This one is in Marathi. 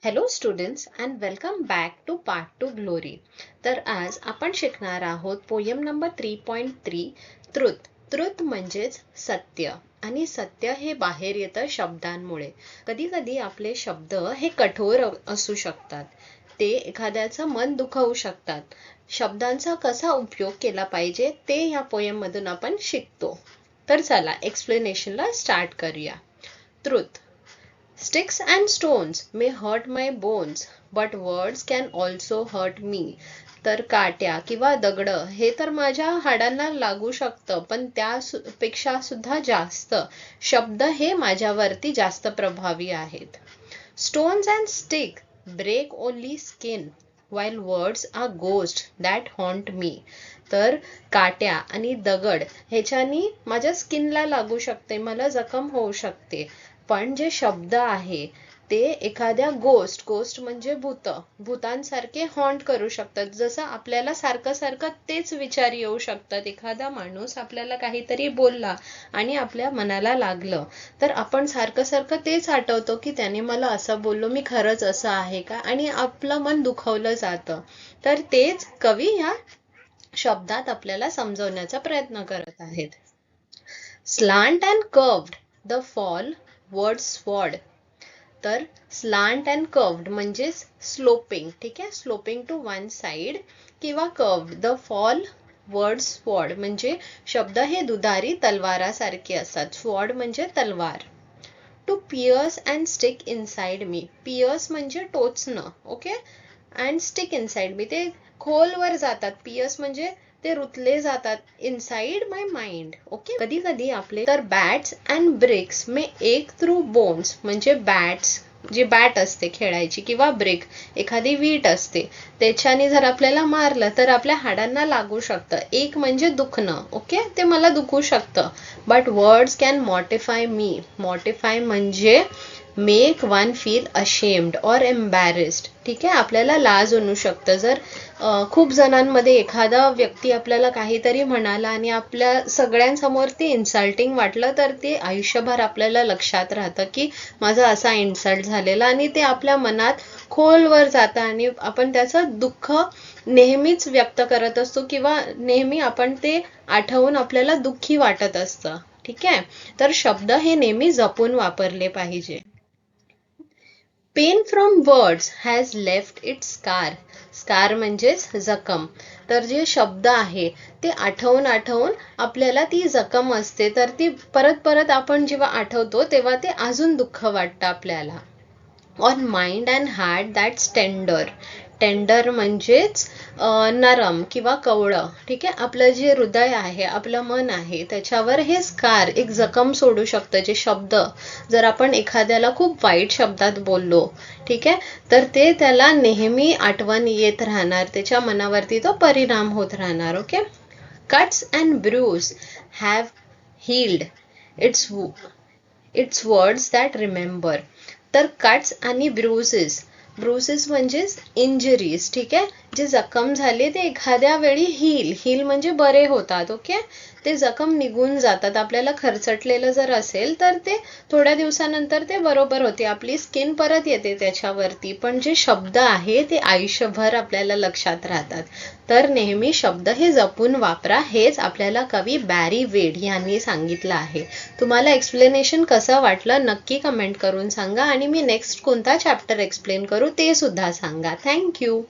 Hello students and welcome back to part to glory. तर आज आपण शिकणार आहोत पोयम नंबर 3.3 ट्रुथ. ट्रुथ म्हणजेच सत्य, आणि सत्य हे बाहेर येतं शब्दांमुळे. कधी कधी आपले शब्द हे कठोर असू शकतात, ते एखाद्याचं मन दुखवू शकतात. शब्दांचा कसा उपयोग केला पाहिजे ते या पोयम मधून आपण शिकतो. तर चला एक्सप्लेनेशनला स्टार्ट करूया. Truth. Sticks and stones may hurt my bones, but words can also hurt me. तर काट्या किंवा दगड हे तर माझ्या हाडांना लागू शकतं, पण त्यापेक्षा सुद्धा जास्त शब्द हे माझ्यावरती जास्त प्रभावी आहेत. Stones and stick break only skin, while words are ghosts that haunt me. तर काट्या आणि दगड ह्याच्यानी माझ्या स्किनला लागू शकते, मला जखम होऊ शकते, पण जे शब्द आहे ते एखाद्या गोस्ट म्हणजे भूतांसारखे हॉन्ट करू शकतात. जसं आपल्याला सारखं सारखं तेच विचार येऊ शकतात. एखादा माणूस आपल्याला काहीतरी बोलला आणि आपल्या मनाला लागलं, तर आपण सारखं सारखं तेच आठवतो की त्याने मला असं बोललो, मी खरंच असं आहे का, आणि आपलं मन दुखावलं जातं. तर तेच कवी ह्या शब्दात आपल्याला समजवण्याचा प्रयत्न करत आहेत. Slant and curved the fall word sword. तर स्लांट अँड कर्व्ड म्हणजे स्लोपिंग, ठीक आहे, स्लोपिंग टू वन साइड किंवा curved. The fall word sword म्हणजे शब्द हे दुधारी तलवारासारखे असतात. स्वॉर्ड म्हणजे तलवार. To pierce and stick inside me. Pierce म्हणजे टोचणं, okay, and stick inside me ते खोलवर जातात. पियर्स म्हणजे ते रुतले जातात इनसाइड माय माइंड, ओके. कधी कधी आपले तर बॅट्स अँड ब्रिक्स मे एक थ्रू बोन्स म्हणजे बॅट्स जी बॅट असते खेळायची किंवा ब्रिक एखादी वीट असते, त्याच्याने जर आपल्याला मारलं तर आपल्या हाडांना लागू शकतं. एक म्हणजे दुखणं, ओके, ते मला दुखू शकतं. But words can mortify me. Mortify म्हणजे make one feel ashamed or embarrassed, ठीक आहे, आपल्याला लाज आणू शकतं. जर खूप जणांमध्ये एखादा व्यक्ती आपल्याला काहीतरी म्हणाला आणि आपल्या सगळ्यांसमोर ते इन्सल्टिंग वाटलं, तर ते आयुष्यभर आपल्याला लक्षात राहतं की माझा असा इन्सल्ट झालेला, आणि ते आपल्या मनात खोलवर जातं आणि आपण त्याचं दुःख नेहमीच व्यक्त करत असतो किंवा नेहमी आपण ते आठवून आपल्याला दुःखी वाटत असतं, ठीक आहे. तर शब्द हे नेहमी जपून वापरले पाहिजे. Pain from words has left its scar. Scar म्हणजेच जखम. तर जे शब्द आहे ते आठवून आठवून आपल्याला ती जखम असते, तर ती परत परत आपण जेव्हा आठवतो तेव्हा ते अजून दुःख वाटतं आपल्याला. On mind and heart that's tender. Tender म्हणजेच नरम किंवा कवळं, ठीक आहे. आपलं जे हृदय आहे, आपलं मन आहे, त्याच्यावर हे स्कार एक जखम सोडू शकतं. जे शब्द जर आपण एखाद्याला खूप वाईट शब्दात बोललो, ठीक आहे, तर ते त्याला नेहमी आठवण येत राहणार, त्याच्या मनावरती तो परिणाम होत राहणार, okay. Cuts and bruise have healed it's words that remember. तर कट्स आणि ब्रुसेस म्हणजेच इंजरीज, ठीक आहे. जे जखम झाले ते एखाद्या वेळी हील म्हणजे बरे होतात, ओके. ते जखम निघून जातात. आपल्याला खरचटलेलं जर असेल तर ते थोड्या दिवसानंतर ते बरोबर होते, आपली स्किन परत येते त्याच्यावरती. पण जे शब्द आहे ते आयुष्यभर आपल्याला लक्षात राहतात. तर नेहमी शब्द हे जपून वापरा, हेच आपल्याला कवी बॅरी वेड यांनी सांगितलं आहे. तुम्हाला एक्सप्लेनेशन कसं वाटलं नक्की कमेंट करून सांगा, आणि मी नेक्स्ट कोणता चॅप्टर एक्सप्लेन करू ते सुद्धा सांगा. थँक्यू.